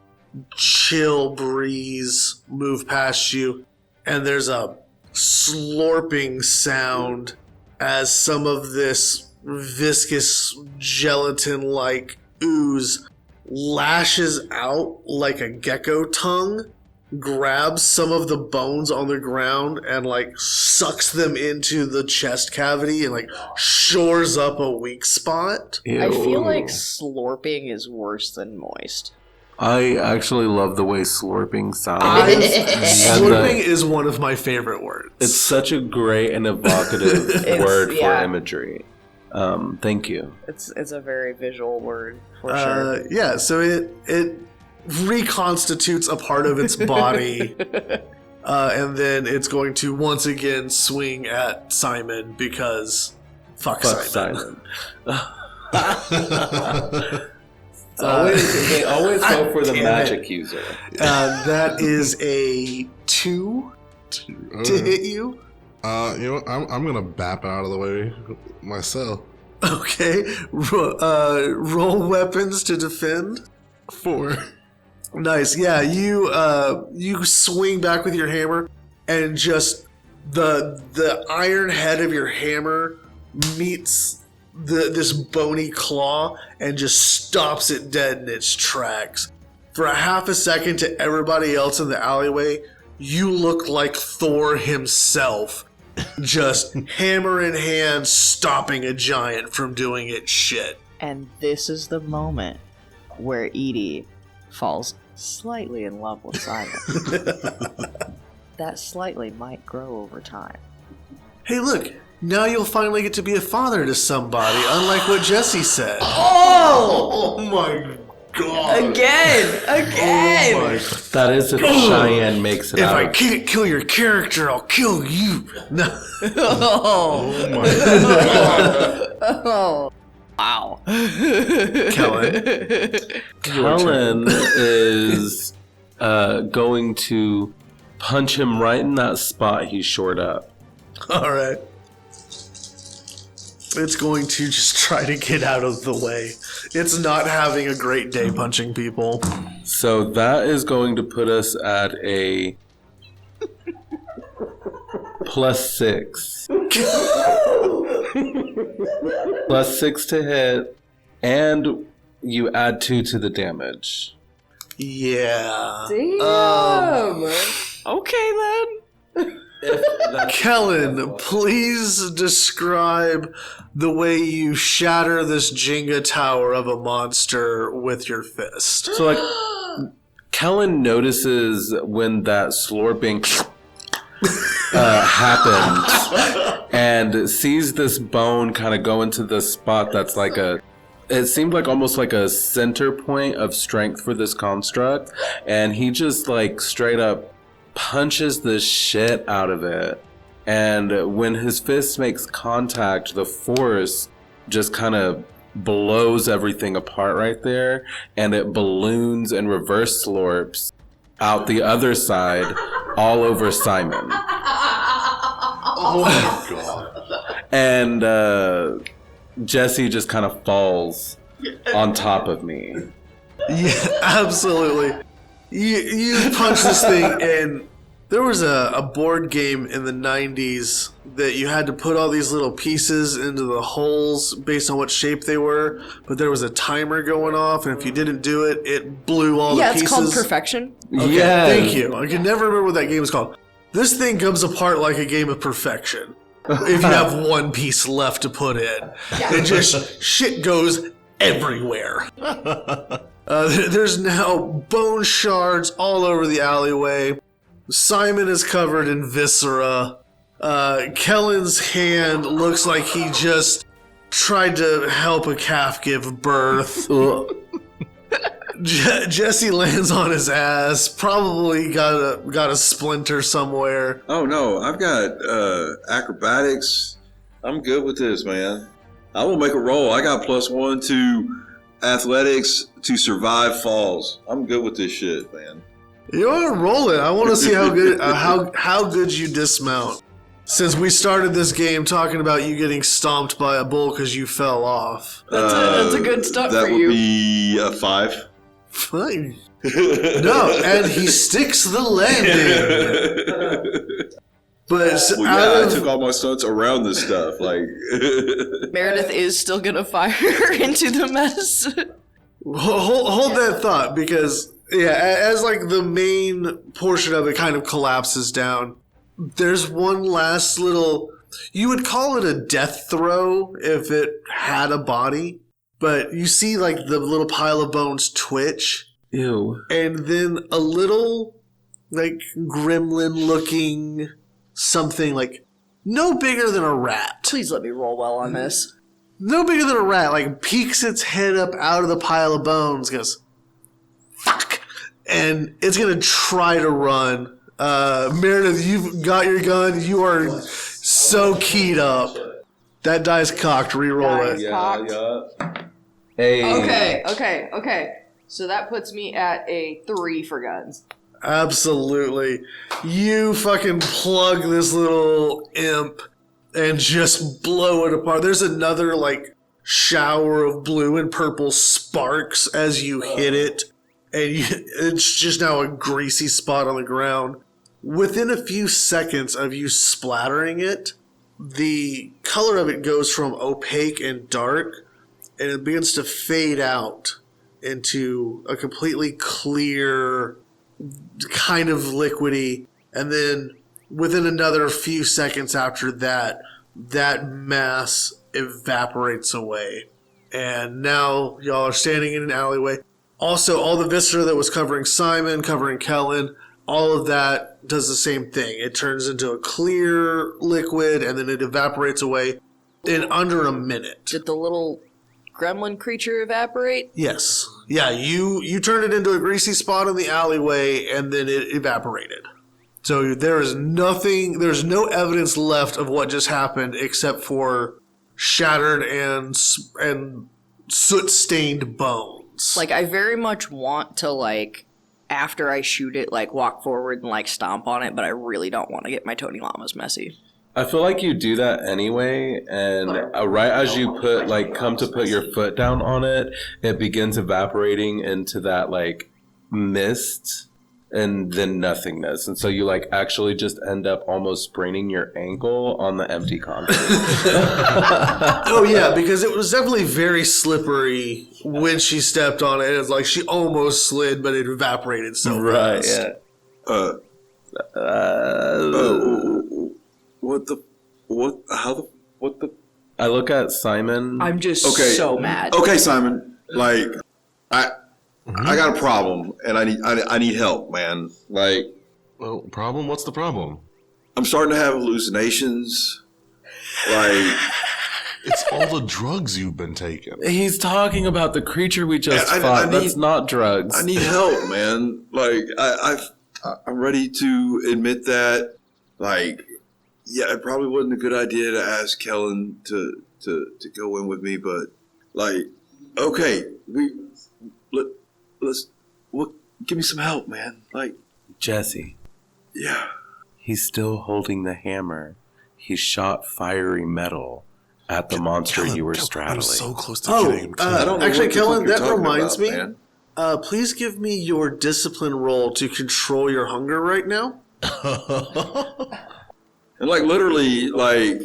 chill breeze move past you, and there's a slurping sound as some of this viscous gelatin-like ooze lashes out like a gecko tongue, grabs some of the bones on the ground and like sucks them into the chest cavity and like shores up a weak spot. I feel like slurping is worse than moist. I actually love the way slurping sounds. Slurping is one of my favorite words. It's such a great and evocative word for imagery. Thank you. It's a very visual word for sure. Yeah, so it reconstitutes a part of its body, and then it's going to once again swing at Simon because fuck Simon. They always go for the magic user. That is a 2 to hit you. I'm gonna bap out of the way myself. Okay, roll weapons to defend. 4. Nice. Yeah, you swing back with your hammer, and just the iron head of your hammer meets this bony claw and just stops it dead in its tracks. For a half a second, to everybody else in the alleyway, you look like Thor himself, just hammer in hand, stopping a giant from doing its shit. And this is the moment where Edie falls slightly in love with Simon. That slightly might grow over time. Hey, look. Now you'll finally get to be a father to somebody, unlike what Jesse said. Oh! Oh my god. Again! Oh my. That is if Cheyenne makes it If out. I can't kill your character, I'll kill you. No. Oh my god. Oh. Wow. Kellen is going to punch him right in that spot he shored up. All right. It's going to just try to get out of the way. It's not having a great day punching people. So that is going to put us at a +6. +6 to hit, and you add 2 to the damage. Yeah. Damn. Okay then. Kellen, please describe the way you shatter this Jenga tower of a monster with your fist. So, like, Kellen notices when that slurping happens and sees this bone kind of go into the spot that's like it seemed like almost like a center point of strength for this construct, and he just like straight up punches the shit out of it. And when his fist makes contact, the force just kind of blows everything apart right there, and it balloons and reverse slurps out the other side all over Simon. Oh my god. And Jesse just kind of falls on top of me. Yeah, absolutely. You punch this thing, and there was a board game in the 90s that you had to put all these little pieces into the holes based on what shape they were, but there was a timer going off, and if you didn't do it, it blew all the pieces. Yeah, it's called Perfection. Okay, Yes. thank you. I can never remember what that game was called. This thing comes apart like a game of Perfection. If you have one piece left to put in. It just, shit goes everywhere. There's now bone shards all over the alleyway. Simon is covered in viscera. Kellen's hand looks like he just tried to help a calf give birth. Jesse lands on his ass. Probably got a splinter somewhere. Oh no, I've got acrobatics. I'm good with this, man. I will make a roll. I got +1 to athletics to survive falls. I'm good with this shit, man. You want to roll it? I want to see how good how good you dismount. Since we started this game talking about you getting stomped by a bull because you fell off. That's a good start that for would you. be a 5. Fine. No, and he sticks the landing. But Well, yeah, I took all my stunts around this stuff. Like Meredith is still gonna fire into the mess. hold that thought, because as like the main portion of it kind of collapses down, there's one last little, you would call it a death throw if it had a body, but you see like the little pile of bones twitch. Ew. And then a little like gremlin looking something like no bigger than a rat. Please let me roll well on this. No bigger than a rat, like peeks its head up out of the pile of bones, goes, fuck! And it's gonna try to run. Meredith, you've got your gun. You are so keyed up. That die's cocked. Reroll it. Cocked. Hey. Okay. So that puts me at a 3 for guns. Absolutely. You fucking plug this little imp and just blow it apart. There's another, like, shower of blue and purple sparks as you hit it. And it's just now a greasy spot on the ground. Within a few seconds of you splattering it, the color of it goes from opaque and dark, and it begins to fade out into a completely clear, kind of liquidy, and then within another few seconds after that, that mass evaporates away. And now y'all are standing in an alleyway. Also, all the viscera that was covering Simon, covering Kellen, all of that does the same thing. It turns into a clear liquid, and then it evaporates away in under a minute. Did the little gremlin creature evaporate? Yes. Yeah, you turned it into a greasy spot in the alleyway, and then it evaporated. So there's no evidence left of what just happened except for shattered and soot-stained bones. Like, I very much want to, like, after I shoot it, like, walk forward and, like, stomp on it, but I really don't want to get my Tony Llamas messy. I feel like you do that anyway, and right as you come to put your foot down on it, it begins evaporating into that, like, mist and then nothingness. And so you, like, actually just end up almost spraining your ankle on the empty concrete. Oh, yeah, because it was definitely very slippery when she stepped on it. It's like she almost slid, but it evaporated so Right, fast. yeah. I look at Simon. I'm just so mad. Okay, Simon. Like, I got a problem, and I need help, man. Like, Well, problem? What's the problem? I'm starting to have hallucinations. Like, It's all the drugs you've been taking. He's talking about the creature we just I fought. need- That's not drugs. I need help, man. Like, I'm ready to admit that. Like, yeah, it probably wasn't a good idea to ask Kellen to go in with me, but like, okay, give me some help, man. Like, Jesse, yeah. he's still holding the hammer. He shot fiery metal at the monster you were straddling. I'm so close to getting him killed. I don't know Actually, what the Kellen, fuck you're that talking reminds about, me. man. Please give me your discipline roll to control your hunger right now. And like, literally, like,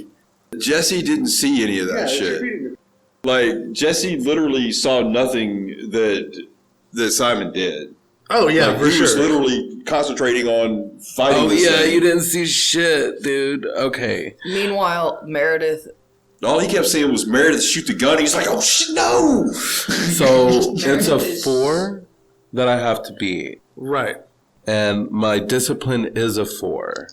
Jesse didn't see any of that shit. Like, Jesse literally saw nothing that Simon did. Oh, yeah, Like, for he was sure. literally concentrating on fighting Oh, this yeah, thing. you didn't see shit, dude. Okay. Meanwhile, Meredith, All he kept saying was Meredith shoot the gun. He's like, oh shit, no! So it's a 4 that I have to beat. Right. And my discipline is a 4.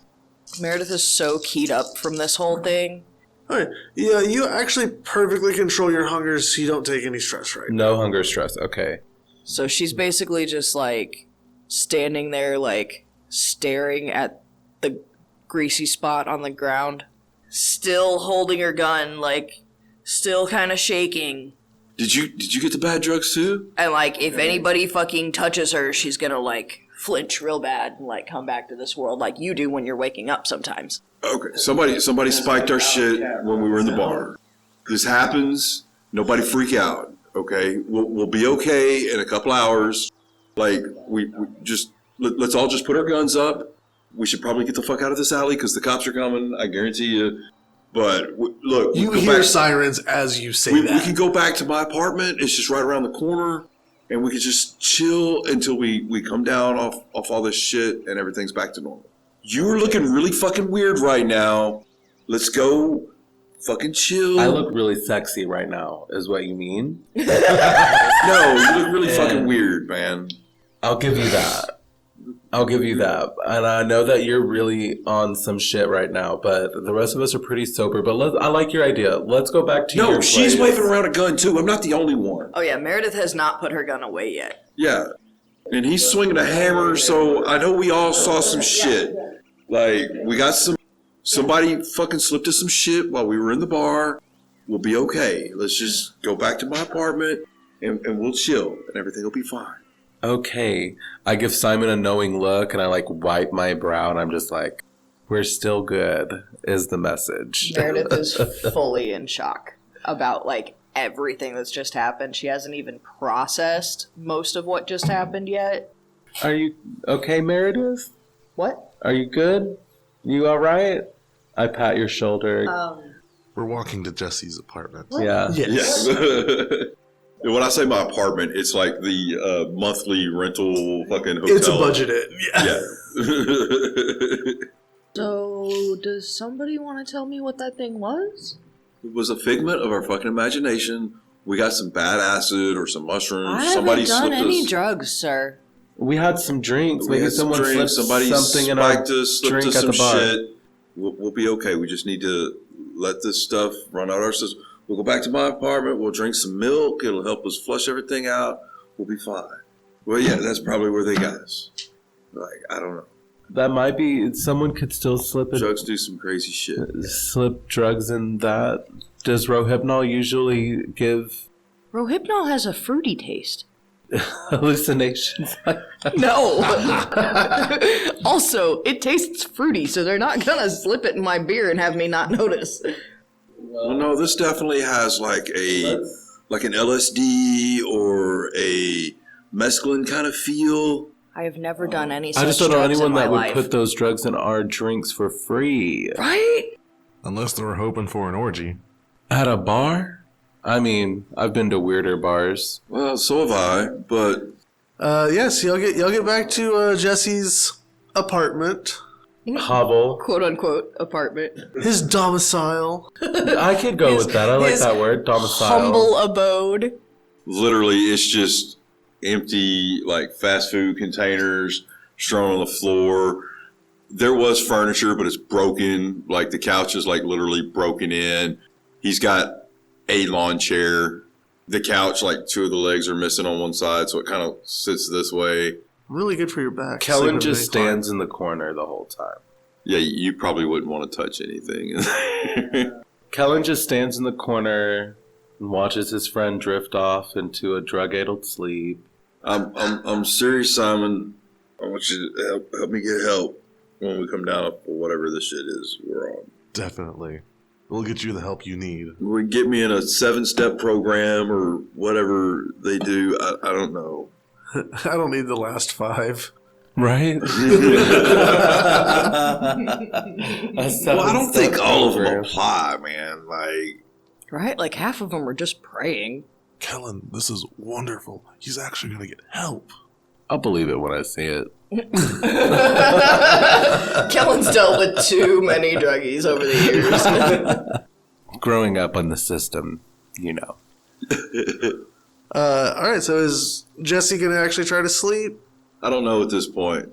Meredith is so keyed up from this whole thing. All right. Yeah, you actually perfectly control your hunger so you don't take any stress right now. No hunger stress. Okay. So she's basically just, like, standing there, like, staring at the greasy spot on the ground, still holding her gun, like, still kind of shaking. Did you get the bad drugs too? And, like, if anybody fucking touches her, she's gonna, like, flinch real bad and like come back to this world like you do when you're waking up sometimes. Okay, somebody spiked our shit when we were in the bar. This happens. Nobody freak out. Okay, we'll be okay in a couple hours. Like we just let's all just put our guns up. We should probably get the fuck out of this alley because the cops are coming. I guarantee you. But look, you hear sirens as you say that. We can go back to my apartment. It's just right around the corner, and we can just chill until we come down off all this shit and everything's back to normal. You're looking really fucking weird right now. Let's go fucking chill. I look really sexy right now, is what you mean? No, you look really fucking weird, man. I'll give you that. And I know that you're really on some shit right now, but the rest of us are pretty sober. But I like your idea. Let's go back to your place. No, she's waving around a gun too. I'm not the only one. Oh yeah, Meredith has not put her gun away yet. Yeah. And he's swinging a hammer, so I know we all saw some shit. Like, we got somebody fucking slipped us some shit while we were in the bar. We'll be okay. Let's just go back to my apartment and we'll chill and everything will be fine. Okay. I give Simon a knowing look and I like wipe my brow and I'm just like, we're still good is the message. Meredith is fully in shock about like everything that's just happened. She hasn't even processed most of what just happened yet. Are you okay, Meredith? What? Are you good? You all right? I pat your shoulder. We're walking to Jesse's apartment. Yeah. Yes. When I say my apartment, it's like the monthly rental fucking hotel. It's a budgeted. Yeah. So, does somebody want to tell me what that thing was? It was a figment of our fucking imagination. We got some bad acid or some mushrooms. I haven't Somebody done slipped any us. drugs, sir. We had some drinks. We Maybe had some someone drinks. slipped Somebody something in our spiked us, slipped drink us at some the bar. shit. We'll be okay. We just need to let this stuff run out our system. We'll go back to my apartment. We'll drink some milk. It'll help us flush everything out. We'll be fine. Well, yeah, that's probably where they got us. Like, I don't know. That might be. Someone could still slip Drugs do some crazy shit. slip drugs in that. Does Rohypnol usually give Rohypnol has a fruity taste. hallucinations? No. Also, it tastes fruity, so they're not gonna slip it in my beer and have me not notice. Well, no, this definitely has like an LSD or a mescaline kind of feel. I have never done any such I just don't know drugs anyone in my that would life. put those drugs in our drinks for free. Right? Unless they were hoping for an orgy. At a bar? I mean, I've been to weirder bars. Well, so have I, but Yes, y'all get back to Jesse's apartment, Hovel. Quote unquote apartment. his domicile. I could go with that. I like his that word, domicile. Humble abode. literally it's just empty like fast food containers strewn on the floor. There was furniture, but it's broken. Like the couch is like literally broken in. He's got a lawn chair. The couch, like two of the legs are missing on one side, so it kind of sits this way. Really good for your back. Kellen Sleeping just big stands in the corner the whole time. Yeah, you probably wouldn't want to touch anything. Kellen just stands in the corner and watches his friend drift off into a drug-addled sleep. I'm serious, Simon. I want you to help me get help when we come down for whatever this shit is we're on. Definitely. We'll get you the help you need. We can get me in a 7-step program or whatever they do. I don't know. I don't need the last 5. Right? Well, I don't think all of them apply, man. Like, Right? Like half of them are just praying. Kellen, this is wonderful. He's actually going to get help. I'll believe it when I see it. Kellen's dealt with too many druggies over the years. Growing up on the system, you know. Alright, so is Jesse going to actually try to sleep? I don't know at this point.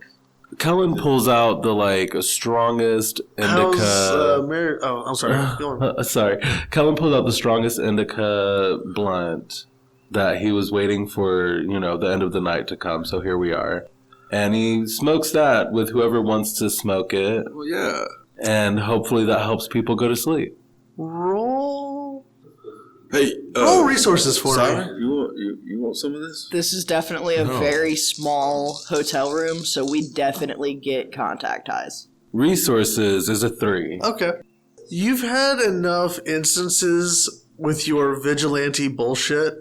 Kellen pulls out the strongest indica. How's, oh, I'm sorry. Go on. Sorry. Kellen pulled out the strongest indica blunt that he was waiting for, the end of the night to come. So here we are. And he smokes that with whoever wants to smoke it. Well, yeah. And hopefully that helps people go to sleep. Roll Hey, roll resources for Simon, me. you want some of this? This is definitely a very small hotel room, so we definitely get contact highs. Resources is a 3. Okay. You've had enough instances with your vigilante bullshit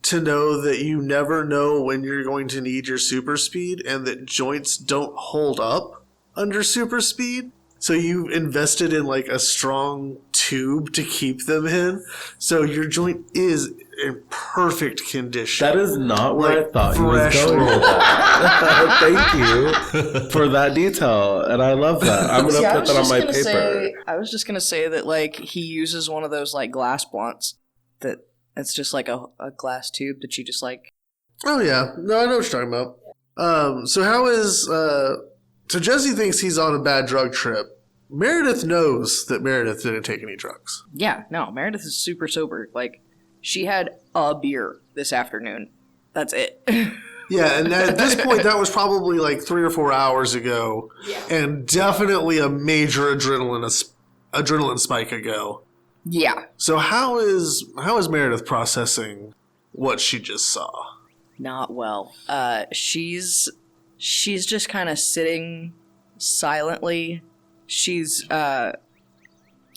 to know that you never know when you're going to need your super speed and that joints don't hold up under super speed. So you invested in like a strong tube to keep them in. So your joint is in perfect condition. That is not where Like I thought you was fresh going with roll. that. Thank you for that detail, and I love that. I'm gonna put that on my paper. I was just gonna say that like he uses one of those like glass blunts that it's just like a glass tube that you just like. Oh yeah, no, I know what you're talking about. So how is so Jesse thinks he's on a bad drug trip. Meredith knows that Meredith didn't take any drugs. Yeah, no, Meredith is super sober. Like she had a beer this afternoon. That's it. Yeah, and at this point, that was probably like 3 or 4 hours ago, and definitely a major adrenaline spike ago. Yeah, So how is Meredith processing what she just saw? not well. She's just kind of sitting silently. She's at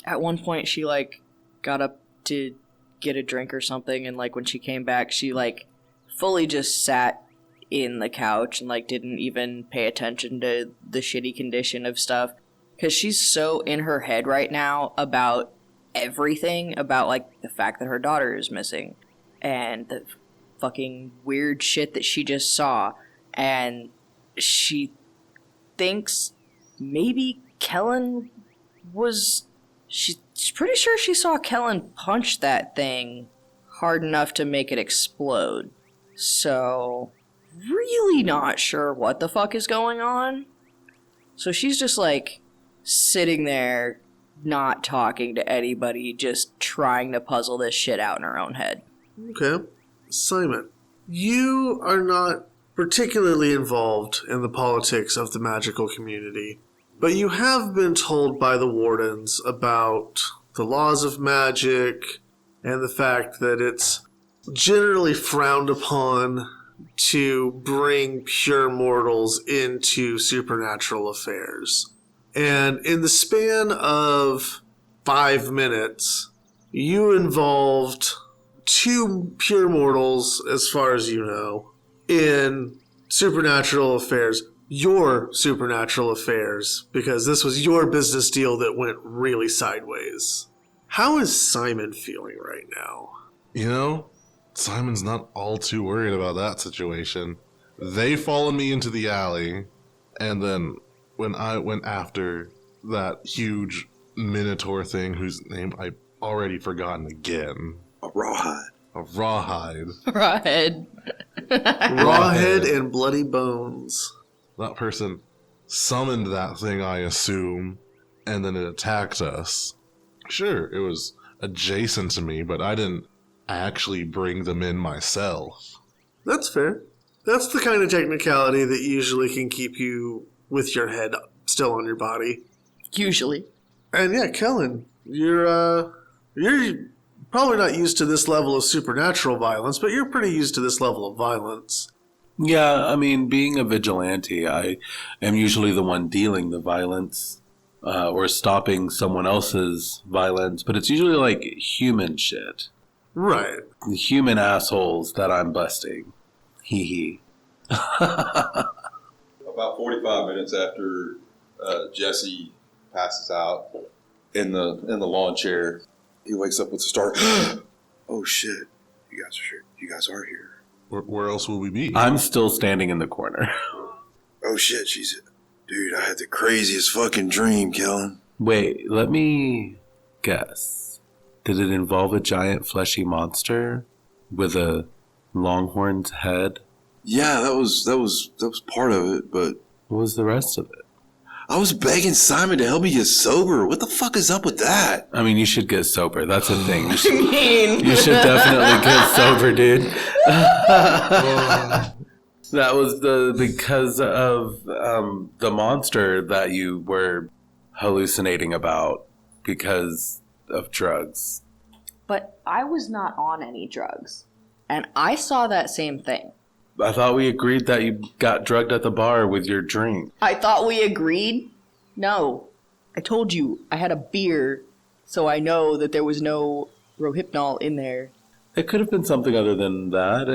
one point she like got up to get a drink or something, and like when she came back, she like fully just sat in the couch and like didn't even pay attention to the shitty condition of stuff because she's so in her head right now about everything, about like the fact that her daughter is missing and the fucking weird shit that she just saw, and she thinks maybe Kellen was... She's pretty sure she saw Kellen punch that thing hard enough to make it explode. So, really not sure what the fuck is going on. So she's just like sitting there, not talking to anybody, just trying to puzzle this shit out in her own head. Okay. Simon, you are not particularly involved in the politics of the magical community, but you have been told by the wardens about the laws of magic and the fact that it's generally frowned upon to bring pure mortals into supernatural affairs. And in the span of 5 minutes, you involved 2 pure mortals, as far as you know, in supernatural affairs. Your supernatural affairs, because this was your business deal that went really sideways. How is Simon feeling right now? You know, Simon's not all too worried about that situation. They followed me into the alley, and then when I went after that huge minotaur thing whose name I've already forgotten again. A rawhide. A rawhide. Rawhead. Rawhead and bloody bones. That person summoned that thing, I assume, and then it attacked us. Sure, it was adjacent to me, but I didn't actually bring them in myself. That's fair. That's the kind of technicality that usually can keep you with your head still on your body. Usually. And yeah, Kellen, you're probably not used to this level of supernatural violence, but you're pretty used to this level of violence. Yeah, I mean, being a vigilante, I am usually the one dealing the violence or stopping someone else's violence, but it's usually like human shit. Right. The human assholes that I'm busting. Hee hee. About 45 minutes after Jesse passes out in the lawn chair, he wakes up with a start. Oh shit! You guys are here. Where else will we be? I'm still standing in the corner. Oh shit! Dude, I had the craziest fucking dream, Kellen. Wait, let me guess. Did it involve a giant fleshy monster with a longhorned head? Yeah, that was part of it, but What was the rest of it? I was begging Simon to help me get sober. What the fuck is up with that? I mean, you should get sober. That's the thing. You should, Mean. you should definitely get sober, dude. That was because of the monster that you were hallucinating about because of drugs. But I was not on any drugs. And I saw that same thing. I thought we agreed that you got drugged at the bar with your drink. I thought we agreed? No. I told you I had a beer, so I know that there was no Rohypnol in there. It could have been something other than that.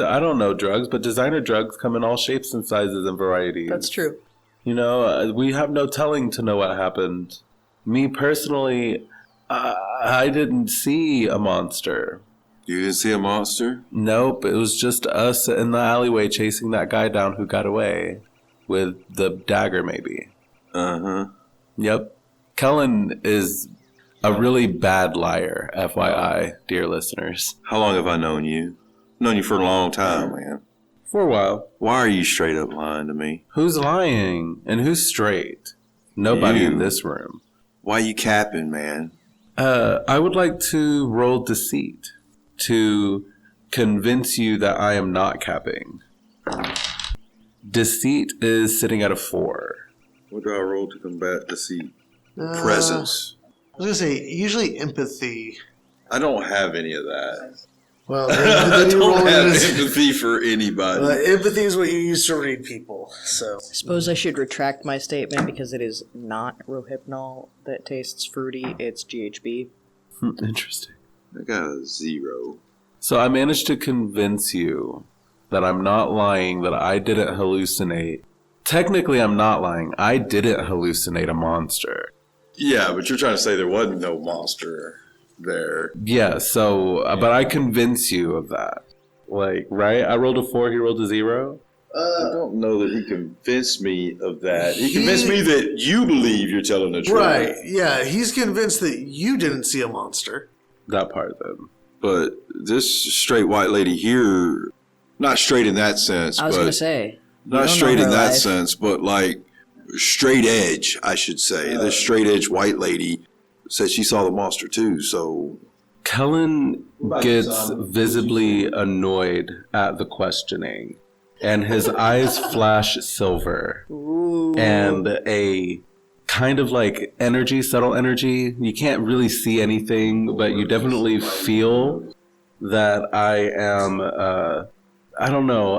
I don't know drugs, but designer drugs come in all shapes and sizes and varieties. That's true. You know, we have no telling to know what happened. Me personally, I didn't see a monster. You didn't see a monster? Nope, it was just us in the alleyway chasing that guy down who got away with the dagger, maybe. Uh-huh. Yep. Kellen is a really bad liar, FYI, dear listeners. How long have I known you? Known you for a long time, man. For a while. Why are you straight up lying to me? Who's lying and who's straight? Nobody You. in this room. Why you capping, man? I would like to roll deceit to convince you that I am not capping. Deceit is sitting at a 4. What do I roll to combat deceit? Uh, Presence. I was gonna say usually empathy. I don't have any of that. Well, I then you roll don't have it as- empathy for anybody. empathy is what you use to read people. So I suppose I should retract my statement because it is not Rohypnol that tastes fruity, it's GHB. Interesting. I got a 0. So I managed to convince you that I'm not lying, that I didn't hallucinate. Technically, I'm not lying. I didn't hallucinate a monster. Yeah, but you're trying to say there wasn't no monster there. Yeah, so, but I convince you of that. Like, right? I rolled a 4, he rolled a 0. I don't know that he convinced me of that. He convinced me that you believe you're telling the truth. right, yeah, he's convinced that you didn't see a monster. That part, then. But this straight white lady here, not straight in that sense, I was but going to say. you not don't straight know in her that life. sense, but like straight edge, I should say. This straight edge white lady said she saw the monster too. So Kellen gets visibly annoyed at the questioning, and his eyes flash silver. Ooh. And a kind of like energy, subtle energy. You can't really see anything, but you definitely feel that I am, I don't know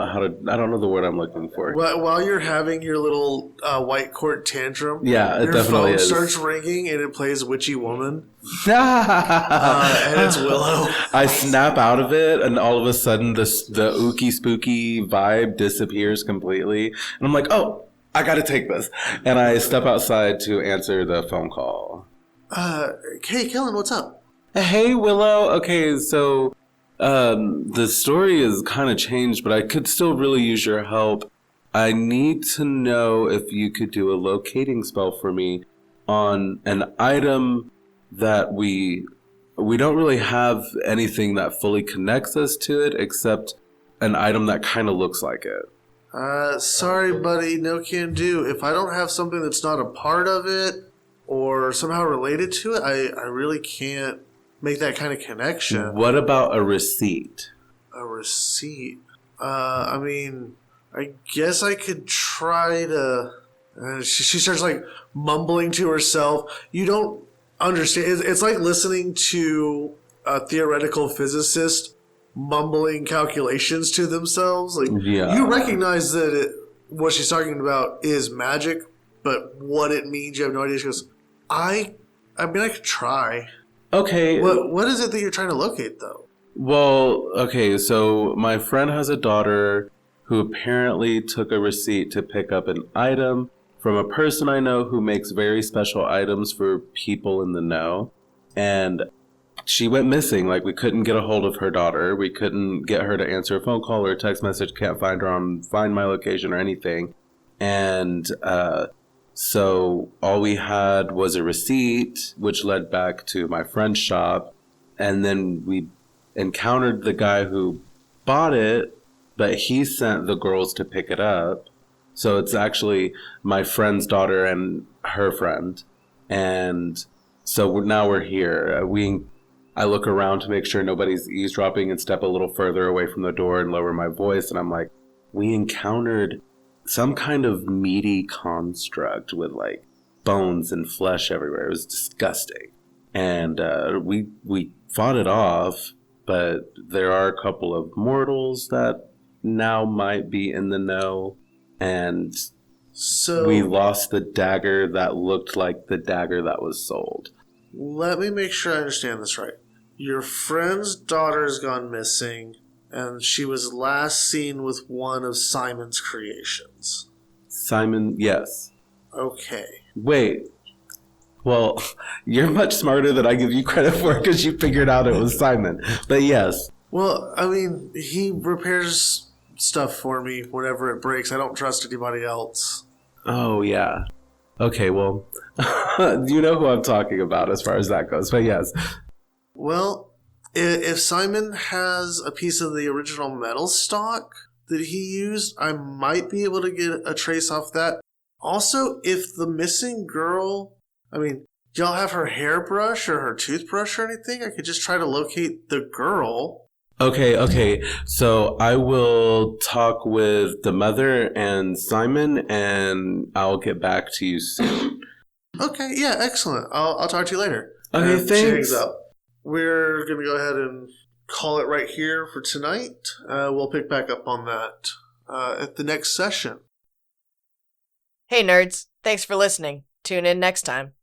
the word I'm looking for. While you're having your little white court tantrum, Yeah, it your definitely phone is. starts ringing and it plays Witchy Woman, and it's Willow. I snap out of it, and all of a sudden, the ooky spooky vibe disappears completely, and I'm like, "Oh, I got to take this," and I step outside to answer the phone call. Hey, Kellen, what's up? Hey, Willow. Okay, so the story is kind of changed, but I could still really use your help. I need to know if you could do a locating spell for me on an item that we don't really have anything that fully connects us to it, except an item that kind of looks like it. Sorry, buddy, no can do. If I don't have something that's not a part of it or somehow related to it, I really can't make that kind of connection. What about a receipt? A receipt? I mean, I guess I could try to... she starts, like, mumbling to herself. You don't understand. It's like listening to a theoretical physicist mumbling calculations to themselves. Like, Yeah. you recognize that what she's talking about is magic, but what it means, you have no idea. She goes, I mean, I could try. Okay. What is it that you're trying to locate, though? Well, okay, so my friend has a daughter who apparently took a receipt to pick up an item from a person I know who makes very special items for people in the know. And she went missing. Like, we couldn't get a hold of her daughter. We couldn't get her to answer a phone call or a text message. Can't find her on Find My Location or anything. And so all we had was a receipt, which led back to my friend's shop. And then we encountered the guy who bought it, but he sent the girls to pick it up. So it's actually my friend's daughter and her friend. And so now we're here. I look around to make sure nobody's eavesdropping and step a little further away from the door and lower my voice. And I'm like, we encountered some kind of meaty construct with like bones and flesh everywhere. It was disgusting. and we fought it off, but there are a couple of mortals that now might be in the know, and So we lost the dagger that looked like the dagger that was sold. let me make sure I understand this right. Your friend's daughter has gone missing, and she was last seen with one of Simon's creations. Simon, yes. Okay. Wait. Well, you're much smarter than I give you credit for because you figured out it was Simon. But yes. Well, I mean, he repairs stuff for me whenever it breaks. I don't trust anybody else. Oh, yeah. Okay, well, you know who I'm talking about as far as that goes. But yes. Well, if Simon has a piece of the original metal stock that he used, I might be able to get a trace off that. Also, if the missing girl, I mean, do y'all have her hairbrush or her toothbrush or anything? I could just try to locate the girl. Okay. So I will talk with the mother and Simon, and I'll get back to you soon. Okay, yeah, excellent. I'll talk to you later. Okay, And she thanks. hangs up. We're going to go ahead and call it right here for tonight. We'll pick back up on that at the next session. Hey nerds, thanks for listening. Tune in next time.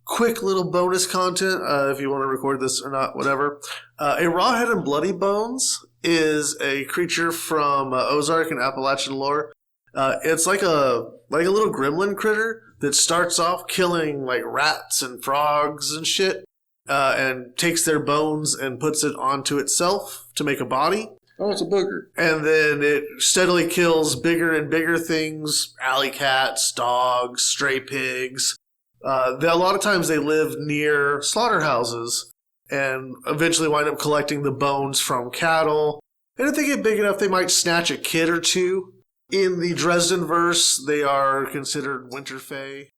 Quick little bonus content, if you want to record this or not, whatever. A Rawhead and Bloody Bones is a creature from Ozark and Appalachian lore. It's like a little gremlin critter that starts off killing like rats and frogs and shit, and takes their bones and puts it onto itself to make a body. Oh, it's a booger. And then it steadily kills bigger and bigger things, alley cats, dogs, stray pigs. A lot of times they live near slaughterhouses and eventually wind up collecting the bones from cattle. And if they get big enough, they might snatch a kid or two. In the Dresden verse, they are considered winter fae.